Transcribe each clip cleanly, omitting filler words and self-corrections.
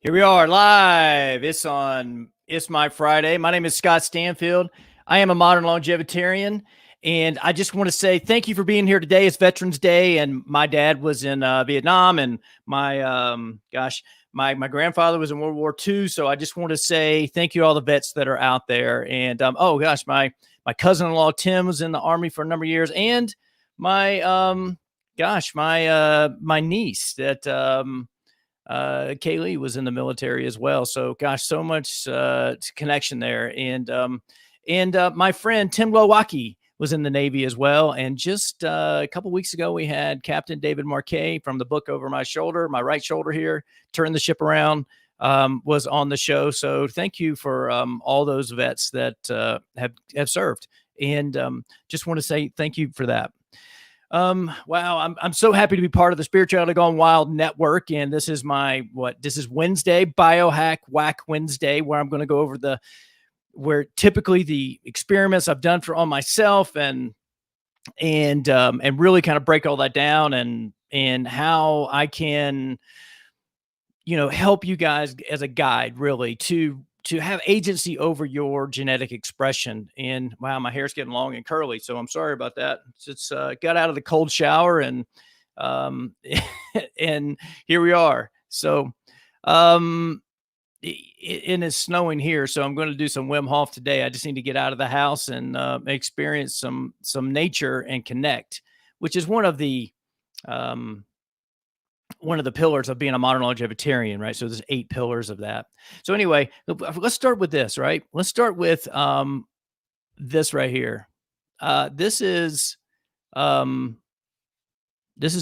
Here we are live. It's my Friday. My name is Scott Stanfield. I am a modern longevitarian. And I just want to say thank you for being here today. It's Veterans Day, and my dad was in Vietnam, and my grandfather was in World War II. So I just want to say thank you to all the vets that are out there. And my cousin-in-law Tim was in the Army for a number of years, and my my niece that Kaylee was in the military as well. So, gosh, so much connection there. And my friend Tim Glowacki was in the Navy as well. And just a couple weeks ago, we had Captain David Marquet from the book Over My Shoulder, my right shoulder here, Turn the Ship Around, was on the show. So thank you for all those vets that have served. And just want to say thank you for that. Wow, I'm so happy to be part of the Spirituality Gone Wild Network, and this is Wednesday, Biohack Whack Wednesday, where I'm going to go over where typically the experiments I've done on myself and really kind of break all that down and how I can, help you guys as a guide, really, to have agency over your genetic expression. And wow, my hair's getting long and curly, so I'm sorry about that. It's got out of the cold shower and and here we are. So it is snowing here, so I'm going to do some Wim Hof today. I just need to get out of the house and experience some nature and connect, which is one of the pillars of being a modern longevitarian, right? So there's 8 pillars of that. So anyway, let's start with this, right? Let's start with this right here. This is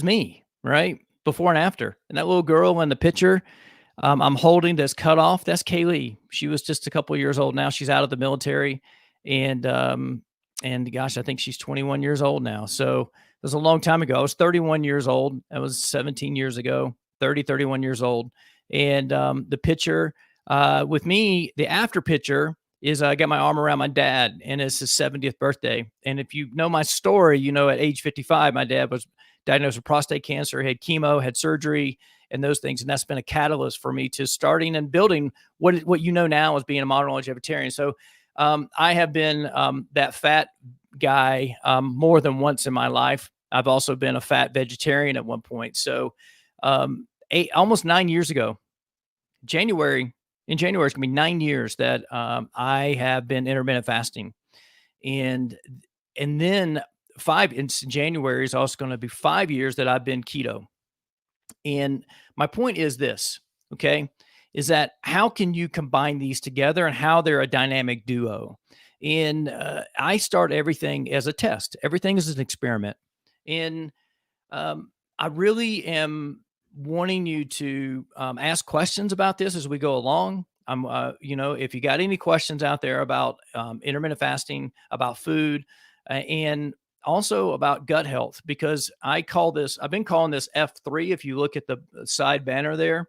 me, right? Before and after. And that little girl in the picture I'm holding that's cut off, that's Kaylee. She was just a couple of years old now. She's out of the military. And gosh, I think she's 21 years old now. So it was a long time ago. I was 31 years old. That was 17 years ago, 31 years old. And the picture with me, the after picture is I got my arm around my dad, and it's his 70th birthday. And if you know my story, at age 55, my dad was diagnosed with prostate cancer, had chemo, had surgery, and those things. And that's been a catalyst for me to starting and building what you know now as being a modern longevitarian. So I have been that fat guy more than once in my life. I've also been a fat vegetarian at one point. So almost 9 years ago, in January, it's going to be 9 years that I have been intermittent fasting. And then in January is also going to be 5 years that I've been keto. And my point is this, okay, is that how can you combine these together and how they're a dynamic duo? And I start everything as a test. Everything is an experiment. And I really am wanting you to ask questions about this as we go along. If you got any questions out there about intermittent fasting, about food, and also about gut health, because I've been calling this F3 if you look at the side banner there.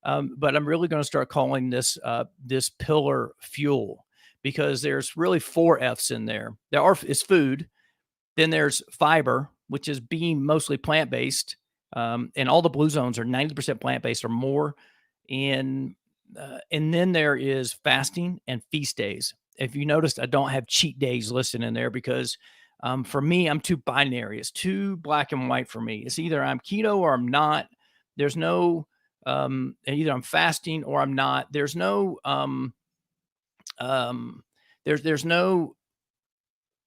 But I'm really going to start calling this pillar fuel, because there's really 4 F's in there. Is food, then there's fiber, which is being mostly plant-based, and all the blue zones are 90% plant-based or more, and then there is fasting and feast days. If you noticed, I don't have cheat days listed in there because for me, I'm too binary. It's too black and white for me. It's either I'm keto or I'm not. There's no either I'm fasting or I'm not. There's no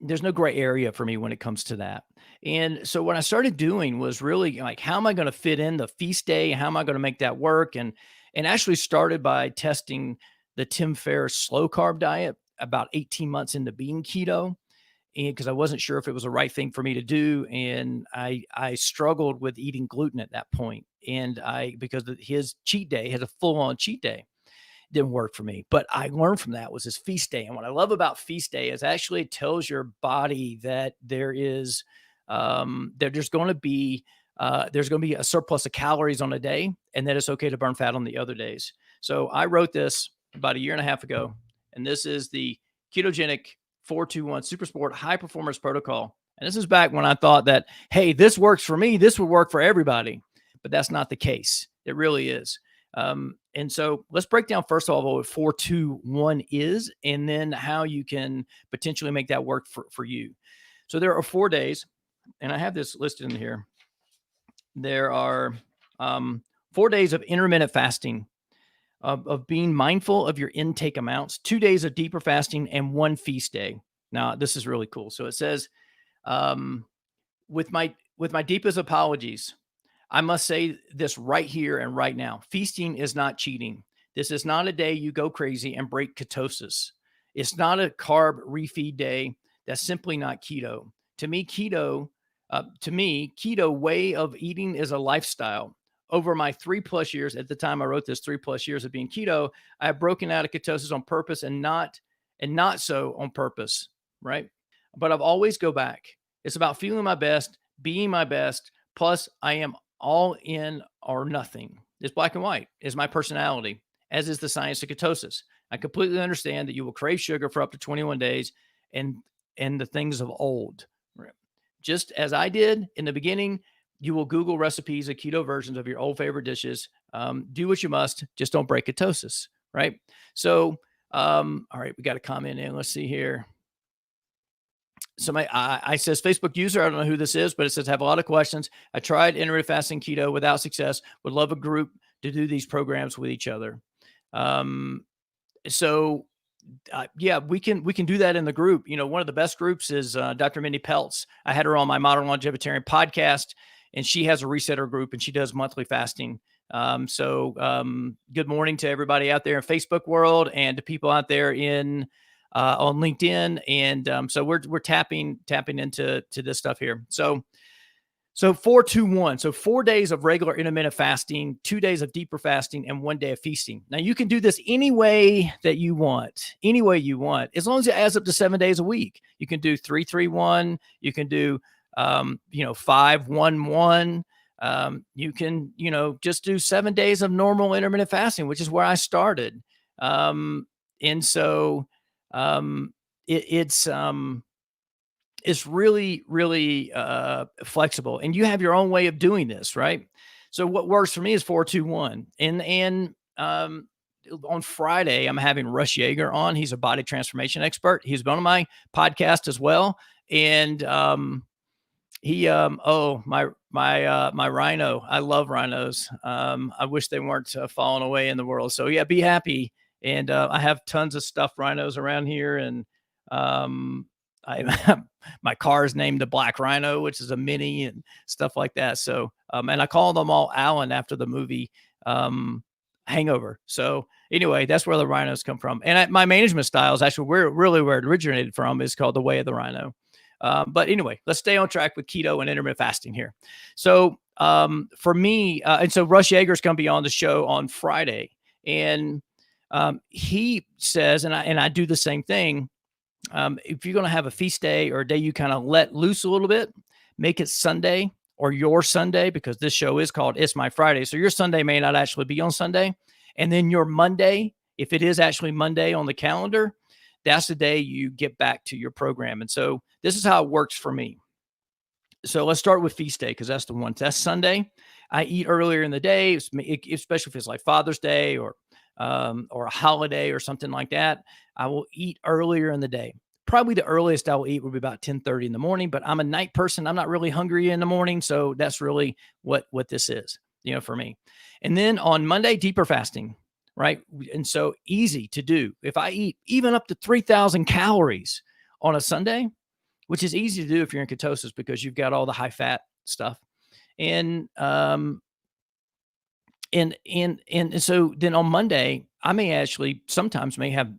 there's no gray area for me when it comes to that. And so what I started doing was really like, how am I going to fit in the feast day? How am I going to make that work? And actually started by testing the Tim Ferriss slow carb diet about 18 months into being keto. And because I wasn't sure if it was the right thing for me to do. And I struggled with eating gluten at that point. And because his cheat day had a full on cheat day. Didn't work for me, but I learned from that was his feast day. And what I love about feast day is actually it tells your body that there's going to be a surplus of calories on a day, and that it's okay to burn fat on the other days. So I wrote this about a year and a half ago, and this is the ketogenic 421 Super Sport High Performance Protocol. And this is back when I thought that, hey, this works for me, this would work for everybody, but that's not the case. It really is. And so let's break down first of all what 4-2-1 is, and then how you can potentially make that work for you. So there are 4 days, and I have this listed in here. There are 4 days of intermittent fasting, of being mindful of your intake amounts, 2 days of deeper fasting, and 1 feast day. Now, this is really cool. So it says, um, with my deepest apologies, I must say this right here and right now. Feasting is not cheating. This is not a day you go crazy and break ketosis. It's not a carb refeed day. That's simply not keto. Keto way of eating is a lifestyle. Over my 3+ years, at the time I wrote this, 3+ years of being keto, I have broken out of ketosis on purpose and not so on purpose, right? But I've always go back. It's about feeling my best, being my best. Plus, I am all in or nothing. It's black and white. Is my personality, as is the science of ketosis. I completely understand that you will crave sugar for up to 21 days and the things of old. Just as I did in the beginning, you will Google recipes of keto versions of your old favorite dishes. Do what you must. Just don't break ketosis, right? So, all right, we got a comment in. Let's see here. Somebody I says Facebook user. I don't know who this is, but it says have a lot of questions. I tried intermittent fasting keto without success. Would love a group to do these programs with each other. So yeah, we can do that in the group. You know, one of the best groups is Dr. Mindy Peltz. I had her on my Modern Longevitarian podcast, and she has a resetter group, and she does monthly fasting. Good morning to everybody out there in Facebook world and to people out there in on LinkedIn. And so we're tapping into this stuff here. So 4-2-1. So 4 days of regular intermittent fasting, 2 days of deeper fasting, and 1 day of feasting. Now you can do this any way that you want, as long as it adds up to 7 days a week. You can do 3-3-1. You can do 5-1-1. You can just do 7 days of normal intermittent fasting, which is where I started. It's really, really flexible, and you have your own way of doing this, right? So what works for me is 4-2-1. And on Friday, I'm having Russ Yeager on. He's a body transformation expert. He's been on my podcast as well. And my rhino. I love rhinos. I wish they weren't falling away in the world. So yeah, be happy. And I have tons of stuffed rhinos around here, and my car is named the Black Rhino, which is a mini and stuff like that. So, and I call them all Alan after the movie Hangover. So anyway, that's where the rhinos come from. And my management style is actually where it originated from, is called the Way of the Rhino. But anyway, let's stay on track with keto and intermittent fasting here. So for me, and so Russ Yeager is going to be on the show on Friday, and he says, and I do the same thing. If you're going to have a feast day or a day you kind of let loose a little bit, make it Sunday or your Sunday, because this show is called It's My Friday. So your Sunday may not actually be on Sunday. And then your Monday, if it is actually Monday on the calendar, that's the day you get back to your program. And so this is how it works for me. So let's start with feast day, because that's the one. That's Sunday. I eat earlier in the day, especially if it's like Father's Day or a holiday or something like that. I will eat earlier in the day. Probably the earliest I will eat will be about 10:30 in the morning, but I'm a night person. I'm not really hungry in the morning. So that's really what this is, for me. And then on Monday, deeper fasting, right? And so easy to do. If I eat even up to 3,000 calories on a Sunday, which is easy to do if you're in ketosis because you've got all the high fat stuff. And so then on Monday, I may actually sometimes have,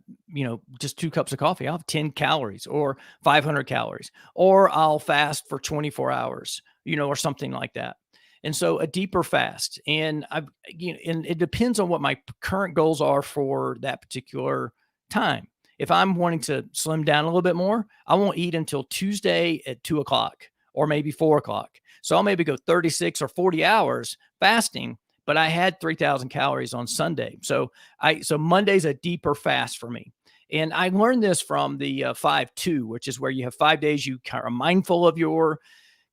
just 2 cups of coffee. I'll have 10 calories or 500 calories, or I'll fast for 24 hours, or something like that. And so a deeper fast, and and it depends on what my current goals are for that particular time. If I'm wanting to slim down a little bit more, I won't eat until Tuesday at 2:00 or maybe 4:00. So I'll maybe go 36 or 40 hours fasting, but I had 3,000 calories on Sunday. So Monday's a deeper fast for me. And I learned this from the 5-2, which is where you have 5 days you are mindful of your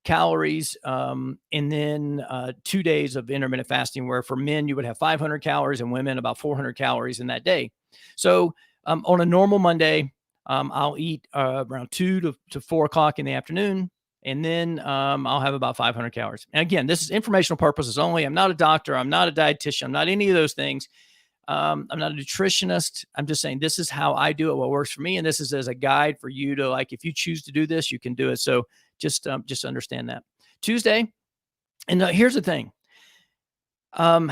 calories, and then 2 days of intermittent fasting, where for men, you would have 500 calories and women about 400 calories in that day. So on a normal Monday, I'll eat around 2 to 4 o'clock in the afternoon. And then I'll have about 500 calories. And again, this is informational purposes only. I'm not a doctor. I'm not a dietitian. I'm not any of those things. I'm not a nutritionist. I'm just saying this is how I do it, what works for me. And this is as a guide for you to, like, if you choose to do this, you can do it. So just understand that. Tuesday. And here's the thing. When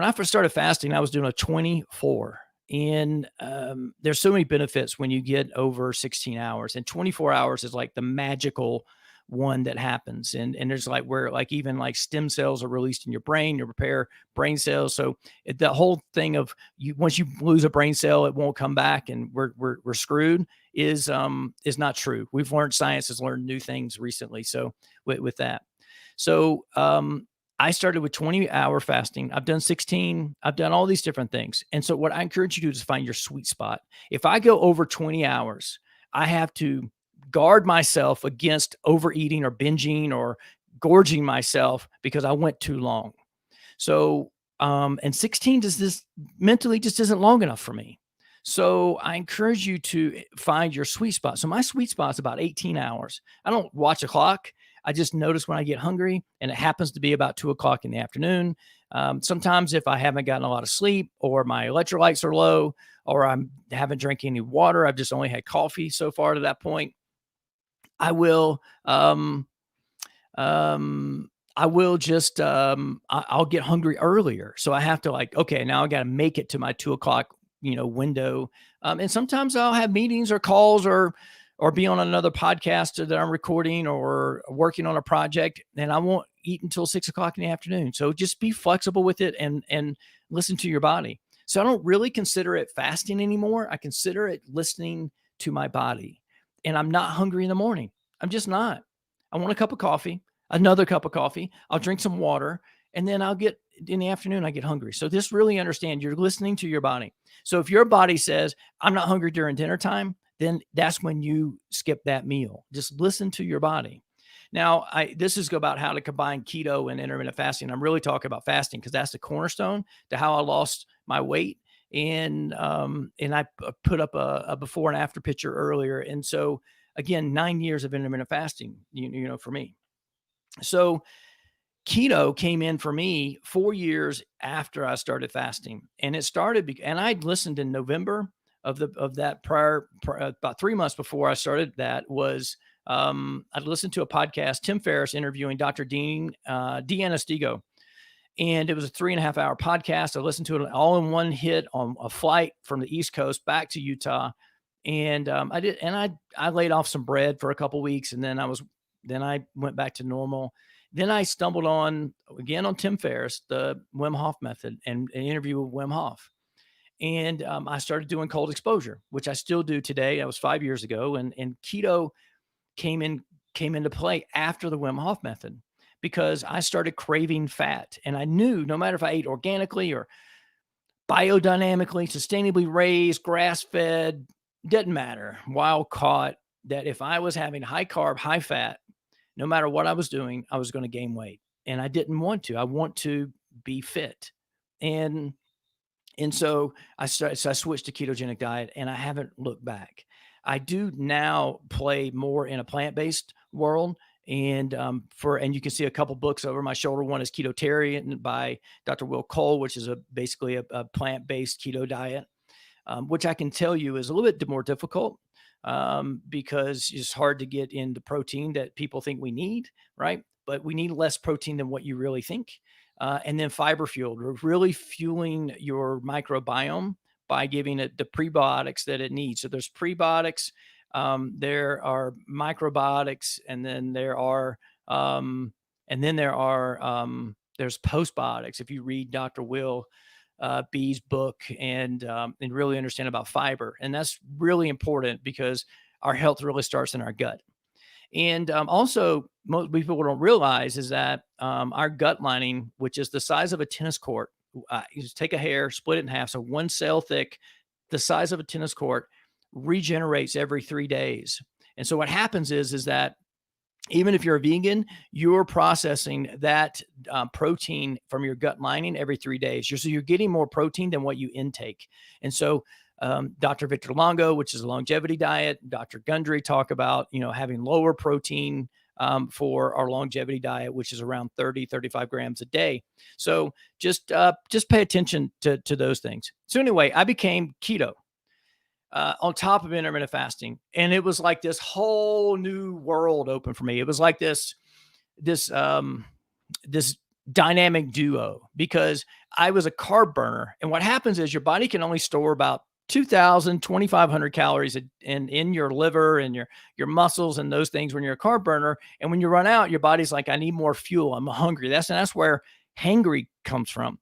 I first started fasting, I was doing a 24. And there's so many benefits when you get over 16 hours. And 24 hours is like the magical one that happens. And there's like where like even like stem cells are released in your brain to repair brain cells. So the whole thing of you, once you lose a brain cell, it won't come back and we're screwed is not true. We've learned, science has learned new things recently. So with that. So I started with 20-hour fasting. I've done 16. I've done all these different things. And so what I encourage you to do is find your sweet spot. If I go over 20 hours, I have to guard myself against overeating or binging or gorging myself because I went too long. So, and 16 does this mentally just isn't long enough for me. So I encourage you to find your sweet spot. So my sweet spot is about 18 hours. I don't watch a clock. I just notice when I get hungry, and it happens to be about 2 o'clock in the afternoon. Sometimes if I haven't gotten a lot of sleep or my electrolytes are low or I haven't drank any water, I've just only had coffee so far to that point, I will just I'll get hungry earlier. So I have to like, okay, now I got to make it to my 2 o'clock, window. And sometimes I'll have meetings or calls or be on another podcast that I'm recording or working on a project, and I won't eat until 6 o'clock in the afternoon. So just be flexible with it and listen to your body. So I don't really consider it fasting anymore. I consider it listening to my body. And I'm not hungry in the morning. I'm just not. I want a cup of coffee, another cup of coffee. I'll drink some water, and then I'll get in the afternoon, I get hungry. So just really understand you're listening to your body. So if your body says, I'm not hungry during dinner time, then that's when you skip that meal. Just listen to your body. Now, this is about how to combine keto and intermittent fasting. I'm really talking about fasting because that's the cornerstone to how I lost my weight. And I put up a before and after picture earlier. And so again, 9 years of intermittent fasting, for me. So keto came in for me 4 years after I started fasting, and it started and I'd listened in November of that prior about 3 months before I started. That was I'd listened to a podcast, Tim Ferriss interviewing Dr. Dean Anastigo. And it was a 3.5 hour podcast. I listened to it all in one hit on a flight from the East Coast back to Utah. And I laid off some bread for a couple of weeks, and then I went back to normal. Then I stumbled on Tim Ferriss, the Wim Hof method, and an interview with Wim Hof. And I started doing cold exposure, which I still do today. That was 5 years ago. And keto came into play after the Wim Hof method, because I started craving fat. And I knew no matter if I ate organically or biodynamically, sustainably raised, grass-fed, didn't matter, wild caught, that if I was having high carb, high fat, no matter what I was doing, I was going to gain weight. And I didn't want to. I want to be fit. And so I switched to ketogenic diet, and I haven't looked back. I do now play more in a plant-based world. And you can see a couple books over my shoulder. One is Ketotarian by Dr. Will Cole, which is basically a plant-based keto diet, which I can tell you is a little bit more difficult because it's hard to get in the protein that people think we need, right? But we need less protein than what you really think. And then fiber fueled, we're really fueling your microbiome by giving it the prebiotics that it needs. So there's prebiotics, there are microbiotics, and then there's postbiotics. If you read Dr. Will B's book and really understand about fiber, and that's really important because our health really starts in our gut. And also, most people don't realize is that our gut lining, which is the size of a tennis court, you just take a hair, split it in half, so one cell thick, the size of a tennis court, regenerates every 3 days. And so what happens is that even if you're a vegan, you're processing that protein from your gut lining every 3 days. So you're getting more protein than what you intake. And so Dr. Victor Longo, which is a longevity diet, Dr. Gundry talk about, having lower protein for our longevity diet, which is around 30, 35 grams a day. So just pay attention to those things. So anyway, I became keto on top of intermittent fasting. And it was like this whole new world open for me. It was like this this dynamic duo, because I was a carb burner. And what happens is your body can only store about 2,000, 2,500 calories in your liver and your muscles and those things when you're a carb burner. And when you run out, your body's like, I need more fuel. I'm hungry. That's where hangry comes from.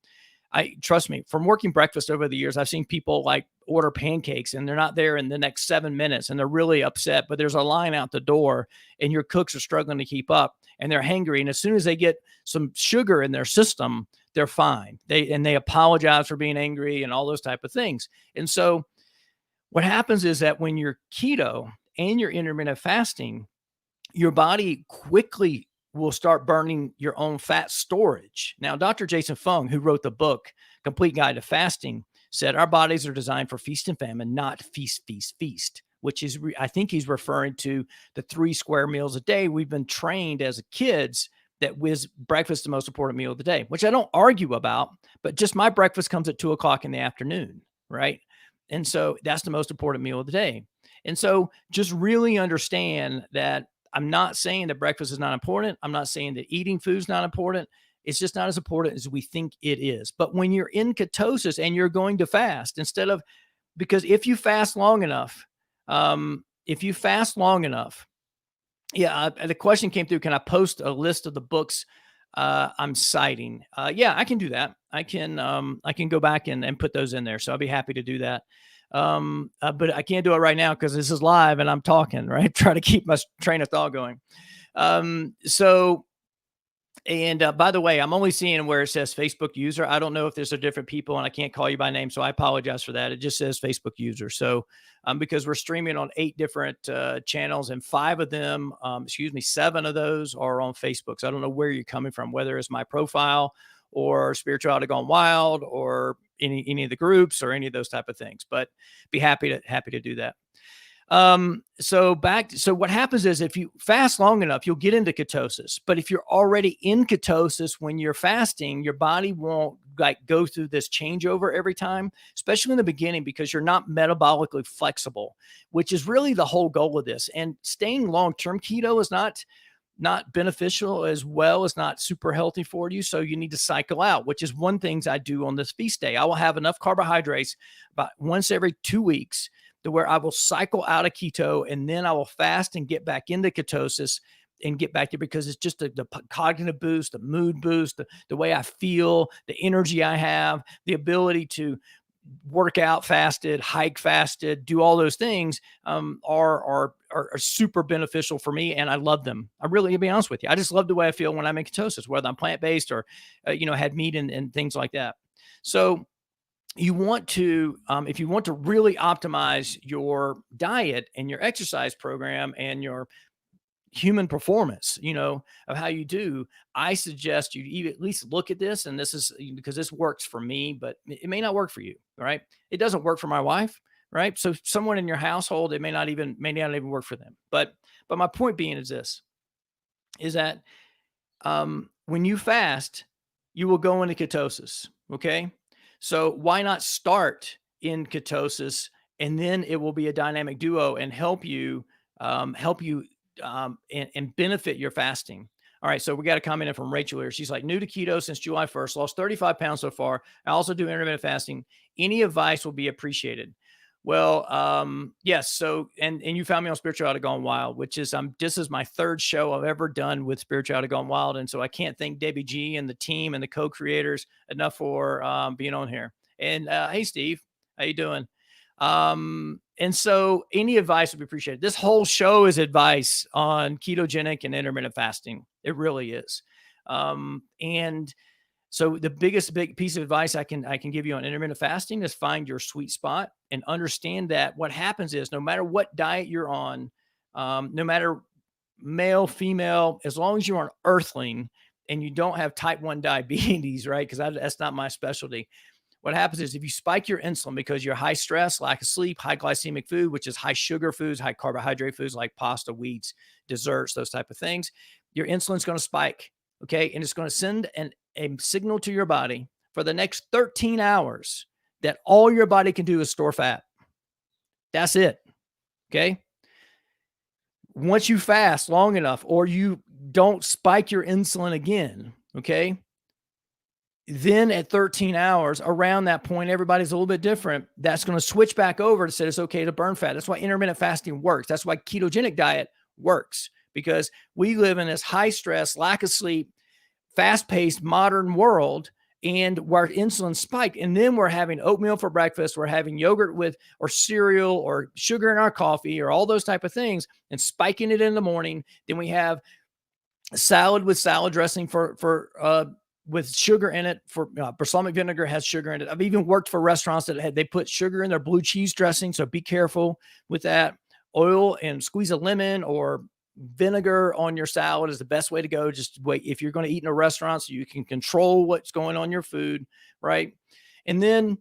I trust me, from working breakfast over the years, I've seen people like order pancakes and they're not there in the next 7 minutes and they're really upset, but there's a line out the door and your cooks are struggling to keep up and they're hangry. And as soon as they get some sugar in their system, they're fine. They apologize for being angry and all those type of things. And so what happens is that when you're keto and you're intermittent fasting, your body quickly will start burning your own fat storage. Now, Dr. Jason Fung, who wrote the book, Complete Guide to Fasting, said our bodies are designed for feast and famine, not feast, feast, feast, which is, I think he's referring to the 3 square meals a day. We've been trained as kids that breakfast is the most important meal of the day, which I don't argue about, but just my breakfast comes at 2 o'clock in the afternoon, right? And so that's the most important meal of the day. And so just really understand that I'm not saying that breakfast is not important. I'm not saying that eating food is not important. It's just not as important as we think it is. But when you're in ketosis and you're going to fast, because if you fast long enough, the question came through, can I post a list of the books I'm citing? Yeah, I can do that. I can go back and put those in there. So I'll be happy to do that. But I can't do it right now because this is live and I'm talking, right? Try to keep my train of thought going. By the way, I'm only seeing where it says Facebook user. I don't know if there's a different people and I can't call you by name. So I apologize for that. It just says Facebook user. So, because we're streaming on 8 different channels and 7 of those are on Facebook. So I don't know where you're coming from, whether it's my profile or Spirituality Gone Wild or any of the groups or any of those type of things, but be happy to do that. So what happens is if you fast long enough, you'll get into ketosis. But if you're already in ketosis when you're fasting, your body won't go through this changeover every time, especially in the beginning, because you're not metabolically flexible, which is really the whole goal of this. And staying long-term keto is not beneficial, as well as not super healthy for you. So you need to cycle out, which is one thing I do on this feast day. I will have enough carbohydrates about once every 2 weeks to where I will cycle out of keto and then I will fast and get back into ketosis and get back there, because it's just the cognitive boost, the mood boost, the way I feel, the energy I have, the ability to work out fasted, hike fasted, do all those things are super beneficial for me. And I love them. I really, to be honest with you, I just love the way I feel when I'm in ketosis, whether I'm plant-based or, had meat and things like that. So you want to, if you want to really optimize your diet and your exercise program and your human performance, of how you do, I suggest you at least look at this. And this is because this works for me, but it may not work for you. Right. It doesn't work for my wife. Right. So someone in your household, it may not even work for them. But my point being is that when you fast, you will go into ketosis. Okay. So why not start in ketosis, and then it will be a dynamic duo and help you and benefit your fasting. All right. So we got a comment in from Rachel here. She's like, new to keto since July 1st, lost 35 pounds so far. I also do intermittent fasting. Any advice will be appreciated. Well, yes. So, and you found me on Spirituality Gone Wild, which is, this is my 3rd show I've ever done with Spirituality Gone Wild. And so I can't thank Debbie G and the team and the co-creators enough for, being on here. And, hey, Steve, how you doing? And so any advice would be appreciated. This whole show is advice on ketogenic and intermittent fasting. It really is. And so the big piece of advice I can give you on intermittent fasting is find your sweet spot and understand that what happens is no matter what diet you're on, no matter male, female, as long as you're an earthling and you don't have type 1 diabetes, right? Because that's not my specialty. What happens is if you spike your insulin because you're high stress, lack of sleep, high glycemic food, which is high sugar foods, high carbohydrate foods like pasta, wheats, desserts, those type of things, your insulin's going to spike. Okay. And it's going to send a signal to your body for the next 13 hours that all your body can do is store fat. That's it. Okay. Once you fast long enough or you don't spike your insulin again, okay, then at 13 hours, around that point, everybody's a little bit different. That's going to switch back over to say it's okay to burn fat. That's why intermittent fasting works. That's why ketogenic diet works, because we live in this high stress, lack of sleep, fast paced modern world, and where insulin spiked. And then we're having oatmeal for breakfast. We're having yogurt with, or cereal or sugar in our coffee or all those type of things and spiking it in the morning. Then we have salad with salad dressing with sugar in it. For balsamic vinegar has sugar in it. I've even worked for restaurants that they put sugar in their blue cheese dressing. So be careful with that. Oil and squeeze a lemon or vinegar on your salad is the best way to go. Just wait if you're going to eat in a restaurant so you can control what's going on your food, right? And then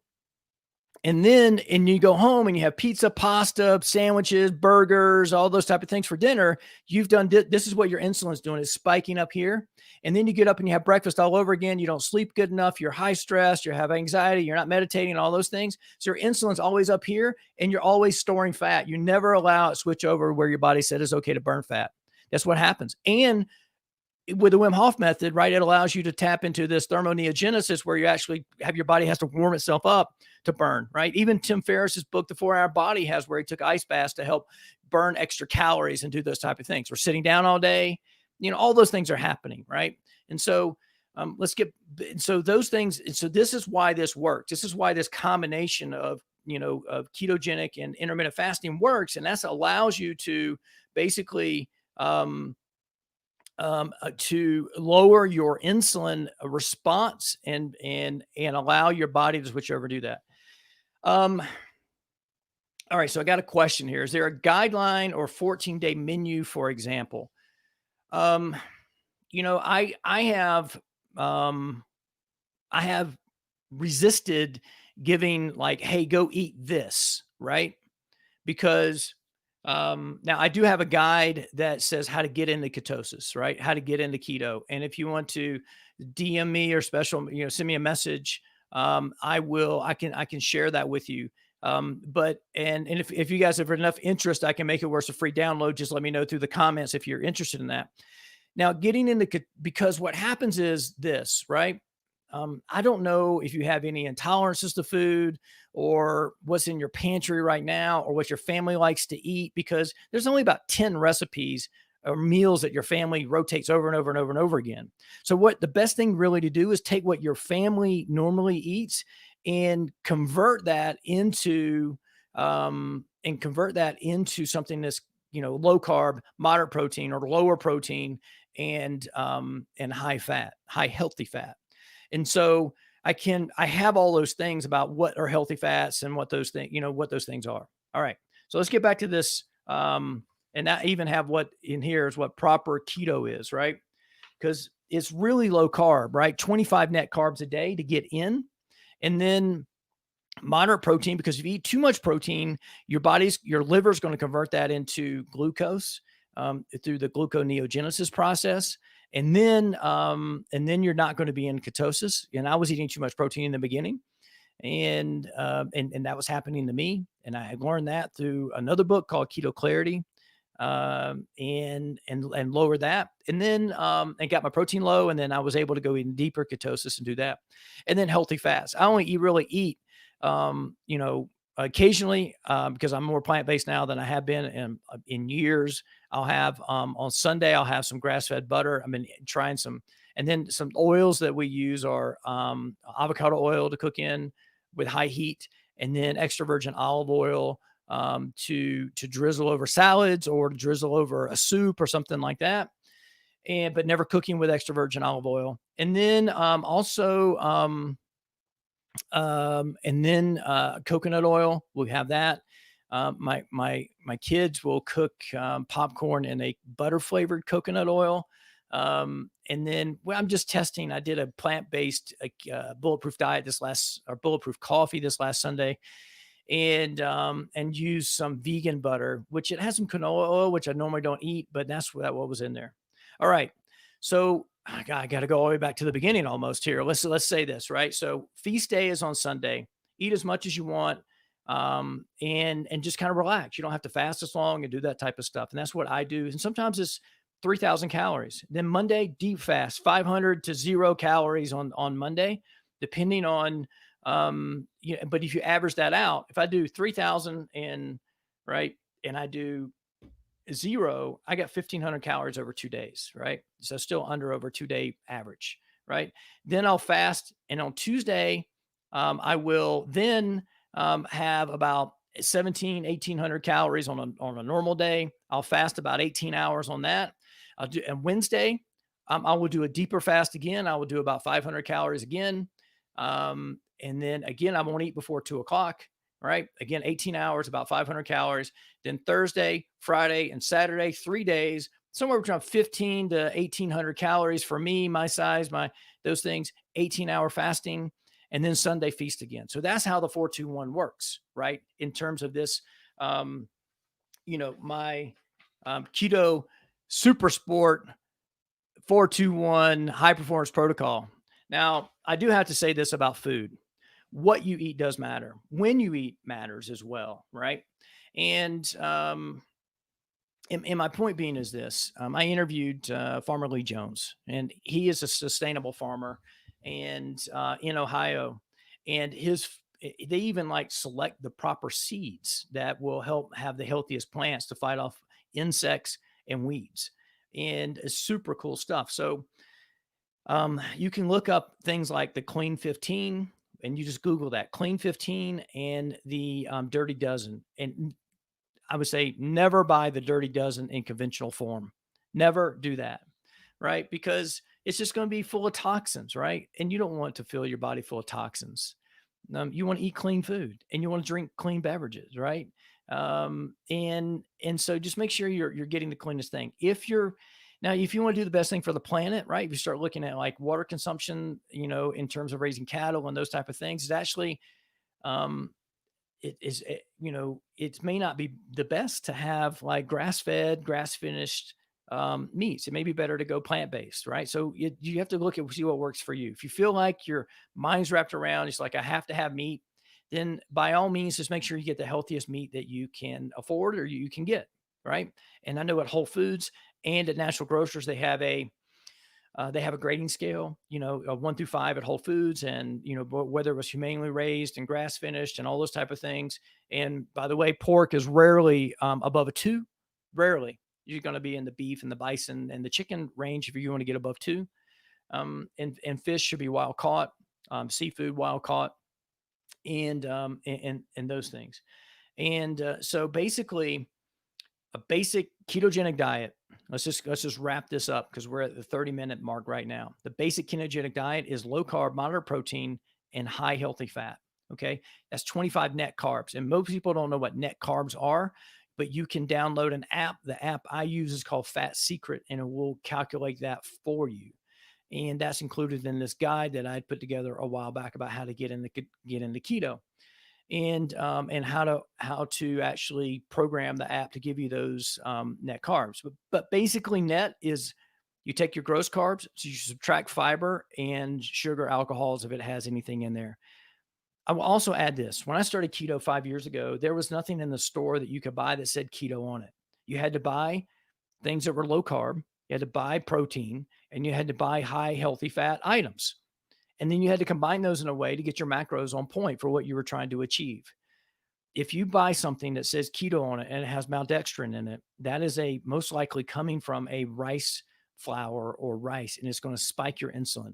you go home and you have pizza, pasta, sandwiches, burgers, all those type of things for dinner. You've done this is what your insulin's doing, is spiking up here. And then you get up and you have breakfast all over again. You don't sleep good enough. You're high stress. You have anxiety. You're not meditating, all those things. So your insulin's always up here and you're always storing fat. You never allow it to switch over where your body said it's okay to burn fat. That's what happens. And with the Wim Hof method, right, it allows you to tap into this thermoneogenesis where you actually have your body has to warm itself up to burn, right? Even Tim Ferriss's book, The 4-Hour Body, has where he took ice baths to help burn extra calories and do those type of things. We're sitting down all day, all those things are happening, right? And so so those things, and so this is why this works. This is why this combination of ketogenic and intermittent fasting works, and that allows you to basically to lower your insulin response and allow your body to switch over to do that. All right. So I got a question here. Is there a guideline or 14-day menu, for example? I have resisted giving like, hey, go eat this, right? Because now I do have a guide that says how to get into ketosis, right? How to get into keto. And if you want to DM me or send me a message, I can share that with you. But if you guys have enough interest, I can make it where it's a free download. Just let me know through the comments if you're interested in that. Now, because what happens is this, right? I don't know if you have any intolerances to food or what's in your pantry right now or what your family likes to eat, because there's only about 10 recipes or meals that your family rotates over and over and over and over again. So what the best thing really to do is take what your family normally eats and convert that into something that's, low carb, moderate protein, or lower protein and high fat, high healthy fat. And so I have all those things about what are healthy fats and what those things, what those things are. All right. So let's get back to this. And I even have what in here is what proper keto is, right? Because it's really low carb, right? 25 net carbs a day to get in. And then moderate protein, because if you eat too much protein, your liver's going to convert that into glucose through the gluconeogenesis process. And then you're not going to be in ketosis. And I was eating too much protein in the beginning, and that was happening to me. And I learned that through another book called Keto Clarity, and lower that. And then, and got my protein low. And then I was able to go even deeper ketosis and do that. And then healthy fats. I only eat, occasionally, because I'm more plant-based now than I have been in years. I'll have, on Sunday, I'll have some grass-fed butter. I've been trying some, and then some oils that we use are, avocado oil to cook in with high heat, and then extra virgin olive oil, to drizzle over salads or to drizzle over a soup or something like that. But never cooking with extra virgin olive oil. And then, coconut oil, we have that. My kids will cook popcorn in a butter flavored coconut oil. And then I'm just testing. I did a plant based bulletproof diet this last or bulletproof coffee this last Sunday, and use some vegan butter, which it has some canola oil, which I normally don't eat, but that's what was in there. All right. So I got to go all the way back to the beginning almost here. Let's say this, right? So feast day is on Sunday. Eat as much as you want, and just kind of relax. You don't have to fast as long and do that type of stuff. And that's what I do. And sometimes it's 3,000 calories. Then Monday, deep fast, 500 to 0 calories on Monday, depending on but if you average that out, if I do 3,000 and right, and I do 0, I got 1,500 calories over 2 days, right? So still under over 2 day average, right? Then I'll fast, and on Tuesday, I will then have about 1,800 calories on a normal day. I'll fast about 18 hours on that. I'll do, and Wednesday, I will do a deeper fast again. I will do about 500 calories again. And then again, I won't eat before 2 o'clock. Right. Again, 18 hours, about 500 calories. Then Thursday, Friday, and Saturday, 3 days, somewhere between 15 to 1,800 calories for me, my size, those things, 18-hour fasting, and then Sunday feast again. So that's how the 4-2-1 works, right? In terms of this, my keto super sport 4-2-1 high performance protocol. Now, I do have to say this about food. What you eat does matter. When you eat matters as well, right? And my point being is this: I interviewed Farmer Lee Jones, and he is a sustainable farmer, and in Ohio, and they even like select the proper seeds that will help have the healthiest plants to fight off insects and weeds, and it's super cool stuff. So you can look up things like the Clean 15, and you just Google that Clean 15 and the Dirty Dozen. And I would say never buy the Dirty Dozen in conventional form. Never do that, right? Because it's just going to be full of toxins, right? And you don't want to fill your body full of toxins. You want to eat clean food, and you want to drink clean beverages, right? And so just make sure you're getting the cleanest thing. If you want to do the best thing for the planet, right? If you start looking at like water consumption, in terms of raising cattle and those type of things, it's actually, it may not be the best to have like grass-fed, grass-finished meats. It may be better to go plant-based, right? So you have to look at see what works for you. If you feel like your mind's wrapped around, it's like I have to have meat, then by all means, just make sure you get the healthiest meat that you can afford or you can get, right? And I know at Whole Foods and at National Grocers they have a grading scale, 1 through 5 at Whole Foods, and whether it was humanely raised and grass finished and all those type of things. And by the way, pork is rarely above a 2. Rarely. You're going to be in the beef and the bison and the chicken range if you want to get above 2. And fish should be wild caught, seafood wild caught, and those things. And so basically, a basic ketogenic diet. Let's just wrap this up because we're at the 30-minute mark right now. The basic ketogenic diet is low carb, moderate protein, and high healthy fat. Okay. That's 25 net carbs. And most people don't know what net carbs are, but you can download an app. The app I use is called Fat Secret, and it will calculate that for you. And that's included in this guide that I put together a while back about how to get into keto, and how to actually program the app to give you those net carbs. But basically, net is you take your gross carbs, so you subtract fiber and sugar, alcohols if it has anything in there. I will also add this: when I started keto 5 years ago, there was nothing in the store that you could buy that said keto on it. You had to buy things that were low carb, you had to buy protein, and you had to buy high healthy fat items. And then you had to combine those in a way to get your macros on point for what you were trying to achieve. If you buy something that says keto on it and it has maltodextrin in it, that is most likely coming from a rice flour or rice, and it's going to spike your insulin.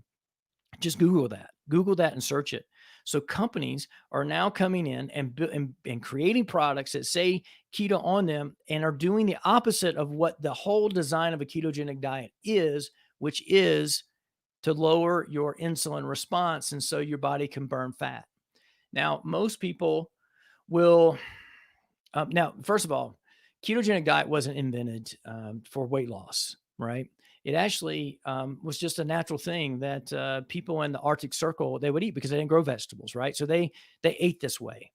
Just Google that and search it. So companies are now coming in and creating products that say keto on them and are doing the opposite of what the whole design of a ketogenic diet is, which is to lower your insulin response, and so your body can burn fat. Now, most people will Now, first of all, ketogenic diet wasn't invented for weight loss, right? It actually was just a natural thing that people in the Arctic Circle they would eat because they didn't grow vegetables, right? So they ate this way,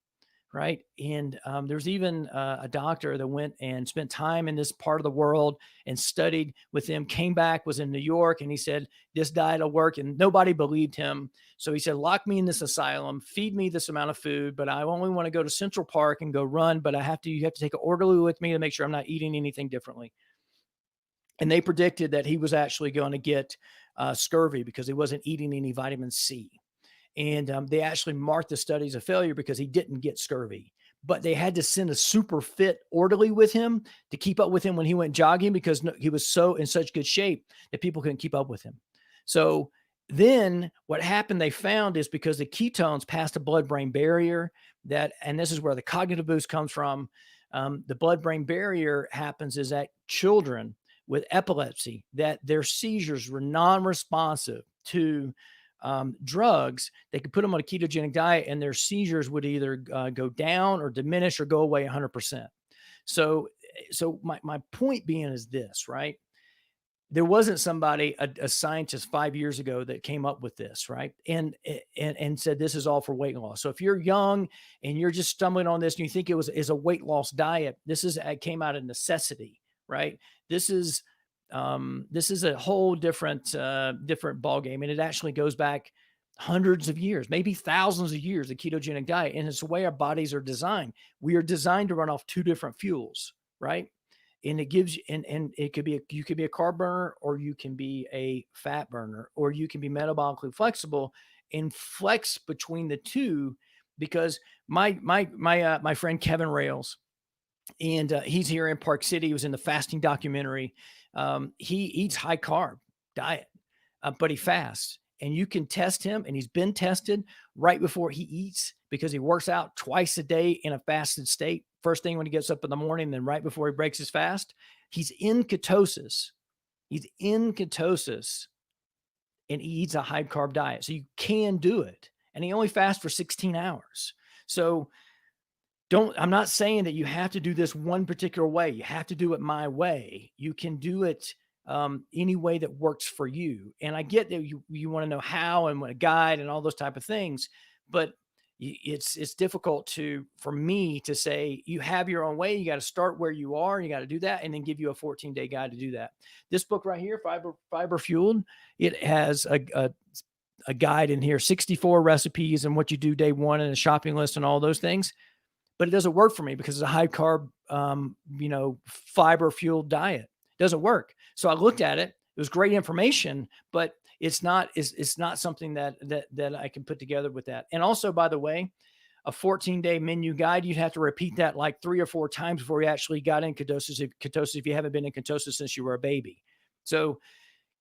right? And there's even a doctor that went and spent time in this part of the world and studied with them, came back, was in New York, and he said, this diet will work. And nobody believed him. So he said, lock me in this asylum, feed me this amount of food, but I only want to go to Central Park and go run, but you have to take an orderly with me to make sure I'm not eating anything differently. And they predicted that he was actually going to get scurvy because he wasn't eating any vitamin C. And they actually marked the study as a failure because he didn't get scurvy. But they had to send a super fit orderly with him to keep up with him when he went jogging because he was so in such good shape that people couldn't keep up with him. So then what happened, they found is because the ketones passed the blood-brain barrier and this is where the cognitive boost comes from. The blood-brain barrier happens is that children with epilepsy, that their seizures were non-responsive to drugs, they could put them on a ketogenic diet and their seizures would either go down or diminish or go away 100%. So my point being is this, right? There wasn't somebody, a scientist 5 years ago that came up with this, right? And said, this is all for weight loss. So if you're young and you're just stumbling on this and you think is a weight loss diet, it came out of necessity, right? This is a whole different ball game, and it actually goes back hundreds of years, maybe thousands of years, the ketogenic diet, and it's the way our bodies are designed. We are designed to run off two different fuels, right? And it gives you, and it could be you could be a carb burner, or you can be a fat burner, or you can be metabolically flexible and flex between the two. Because my friend Kevin Rails, and he's here in Park City. He was in the fasting documentary. He eats high carb diet, but he fasts. And you can test him, and he's been tested right before he eats because he works out twice a day in a fasted state. First thing when he gets up in the morning, then right before he breaks his fast, he's in ketosis. He's in ketosis, and he eats a high carb diet. So you can do it. And he only fasts for 16 hours. So I'm not saying that you have to do this one particular way. You have to do it my way. You can do it any way that works for you. And I get that you want to know how and what a guide and all those type of things, but it's difficult for me to say you have your own way. You got to start where you are. And you got to do that, and then give you a 14-day guide to do that. This book right here, Fiber Fueled, it has a guide in here, 64 recipes and what you do day one, and a shopping list and all those things. But it doesn't work for me because it's a high carb, fiber fueled diet. It doesn't work. So I looked at it. It was great information, but it's not something that I can put together with that. And also, by the way, a 14-day menu guide, you'd have to repeat that like 3 or 4 times before you actually got in ketosis if you haven't been in ketosis since you were a baby. So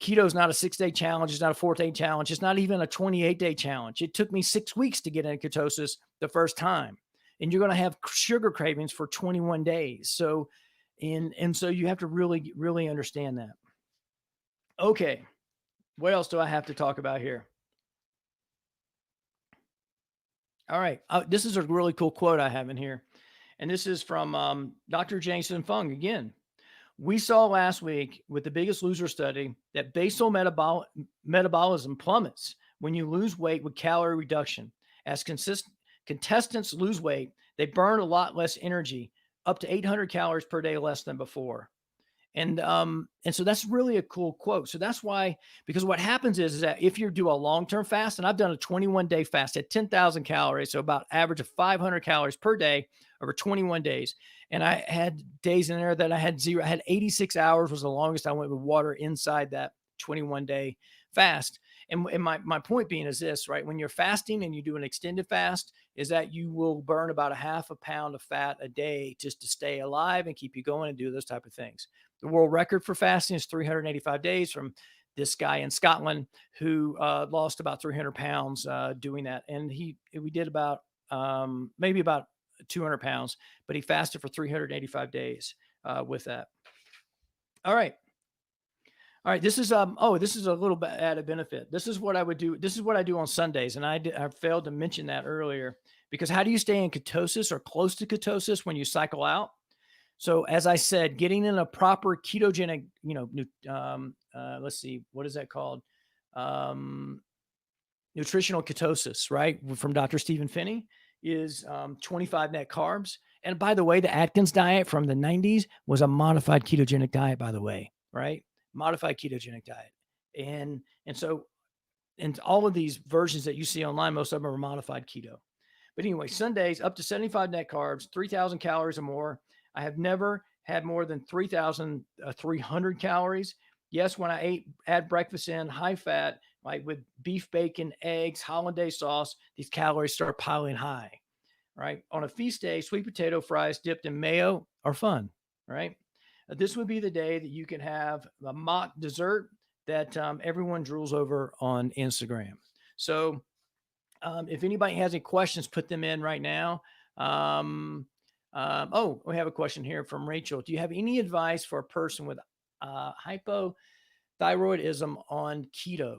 keto is not a 6-day challenge. It's not a 4-day challenge. It's not even a 28-day challenge. It took me 6 weeks to get in ketosis the first time. And you're going to have sugar cravings for 21 days. So, and so you have to really, really understand that. Okay. What else do I have to talk about here? All right. This is a really cool quote I have in here. And this is from Dr. Jason Fung again. We saw last week with the Biggest Loser study that basal metabolism plummets when you lose weight with calorie reduction. As contestants lose weight, they burn a lot less energy, up to 800 calories per day less than before. And so that's really a cool quote. So that's why, because what happens is that if you do a long-term fast, and I've done a 21-day fast at 10,000 calories, so about average of 500 calories per day over 21 days. And I had days in there that I had zero. I had 86 hours was the longest I went with water inside that 21-day fast. And my point being is this, right? When you're fasting and you do an extended fast, is that you will burn about a half a pound of fat a day just to stay alive and keep you going and do those type of things. The world record for fasting is 385 days from this guy in Scotland who lost about 300 pounds doing that. And we did about maybe about 200 pounds, but he fasted for 385 days with that. All right. All right. This is a little bit added benefit. This is what I would do. This is what I do on Sundays. And I failed to mention that earlier, Because how do you stay in ketosis or close to ketosis when you cycle out? So as I said, getting in a proper ketogenic, let's see, what is that called? Um, Nutritional ketosis, right? From Dr. Stephen Finney is 25 net carbs. And by the way, the Atkins diet from the 90s was a modified ketogenic diet, by the way, right? Modified ketogenic diet. And so, and all of these versions that you see online, most of them are modified keto. But anyway, Sundays up to 75 net carbs, 3,000 calories or more. I have never had more than 3,300 calories. Yes, when I add breakfast in high fat, like with beef, bacon, eggs, hollandaise sauce, these calories start piling high, right? On a feast day, sweet potato fries dipped in mayo are fun, right? This would be the day that you can have a mock dessert that everyone drools over on Instagram. So if anybody has any questions, put them in right now. Oh, we have a question here from Rachel. Do you have any advice for a person with hypothyroidism on keto?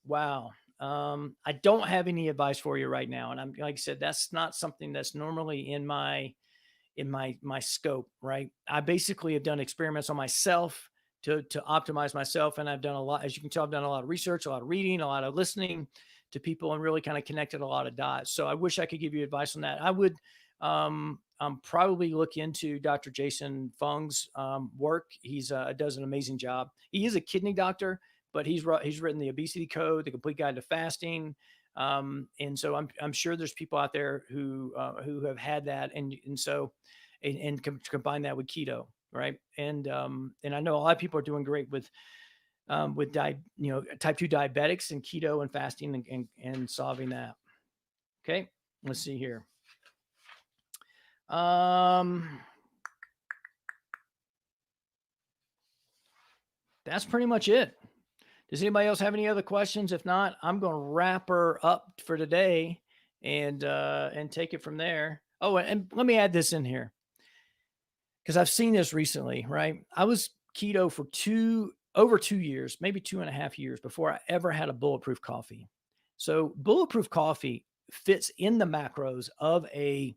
Wow. I don't have any advice for you right now. And I'm, like I said, that's not something that's normally in my scope, right? I basically have done experiments on myself to optimize myself. And I've done a lot, as you can tell, I've done a lot of research, a lot of reading, a lot of listening to people, and really kind of connected a lot of dots. So I wish I could give you advice on that. I would probably look into Dr. Jason Fung's work. He's does an amazing job. He is a kidney doctor, but he's written the Obesity Code, the Complete Guide to Fasting. And so I'm sure there's people out there who have had that, and so combine that with keto, right? And I know a lot of people are doing great with type 2 diabetics and keto and fasting and solving that. Okay, let's see here. That's pretty much it. Does anybody else have any other questions? If not, I'm going to wrap her up for today and take it from there. Oh, and let me add this in here, because I've seen this recently, right? I was keto for over 2 years, maybe 2.5 years before I ever had a bulletproof coffee. So bulletproof coffee fits in the macros of a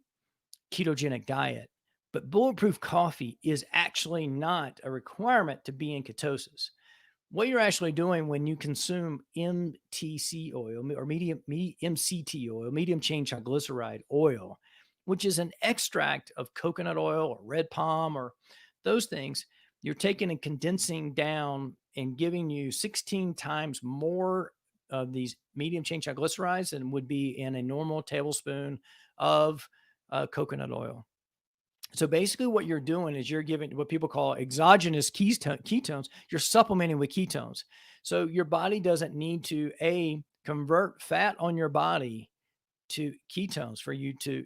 ketogenic diet, but bulletproof coffee is actually not a requirement to be in ketosis. What you're actually doing when you consume MTC oil or MCT oil, medium chain triglyceride oil, which is an extract of coconut oil or red palm or those things, you're taking and condensing down and giving you 16 times more of these medium chain triglycerides than would be in a normal tablespoon of coconut oil. So basically what you're doing is you're giving what people call exogenous ketones. You're supplementing with ketones. So your body doesn't need to convert fat on your body to ketones for you to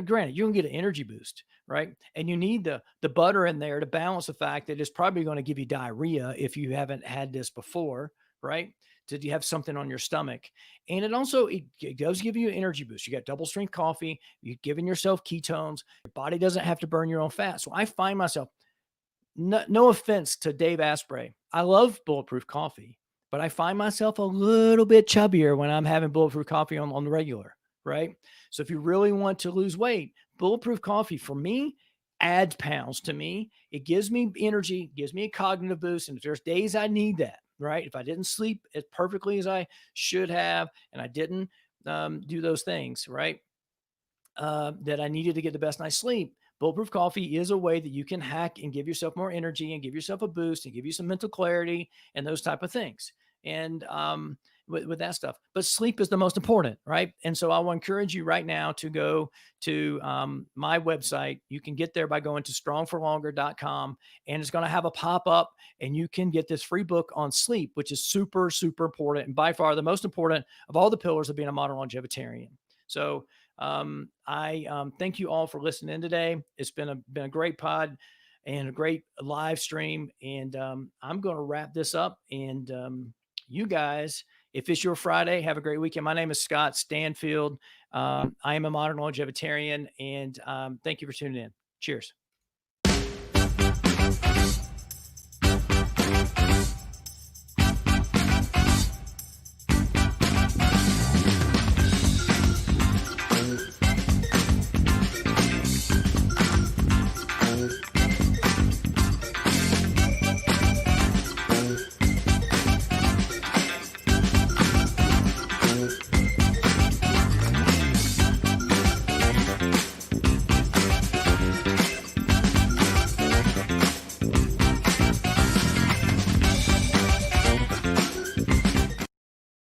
granted, you can get an energy boost, right? And you need the butter in there to balance the fact that it's probably going to give you diarrhea if you haven't had this before, right? Did you have something on your stomach? And it also, it does give you an energy boost. You got double strength coffee, you're giving yourself ketones, your body doesn't have to burn your own fat. So I find myself, no offense to Dave Asprey, I love bulletproof coffee, but I find myself a little bit chubbier when I'm having bulletproof coffee on the regular, right? So if you really want to lose weight, bulletproof coffee for me adds pounds to me. It gives me energy, gives me a cognitive boost. And if there's days I need that, right? If I didn't sleep as perfectly as I should have, and I didn't do those things, right? That I needed to get the best night's sleep. Bulletproof coffee is a way that you can hack and give yourself more energy and give yourself a boost and give you some mental clarity and those type of things. And with that stuff, but sleep is the most important, right? And so I will encourage you right now to go to my website. You can get there by going to strongforlonger.com, and it's going to have a pop-up, and you can get this free book on sleep, which is super, super important, and by far the most important of all the pillars of being a modern longevitarian. So I thank you all for listening in today. It's been a great pod and a great live stream. And I'm going to wrap this up. And you guys, if it's your Friday, have a great weekend. My name is Scott Stanfield. I am a modern longevitarian, and thank you for tuning in. Cheers.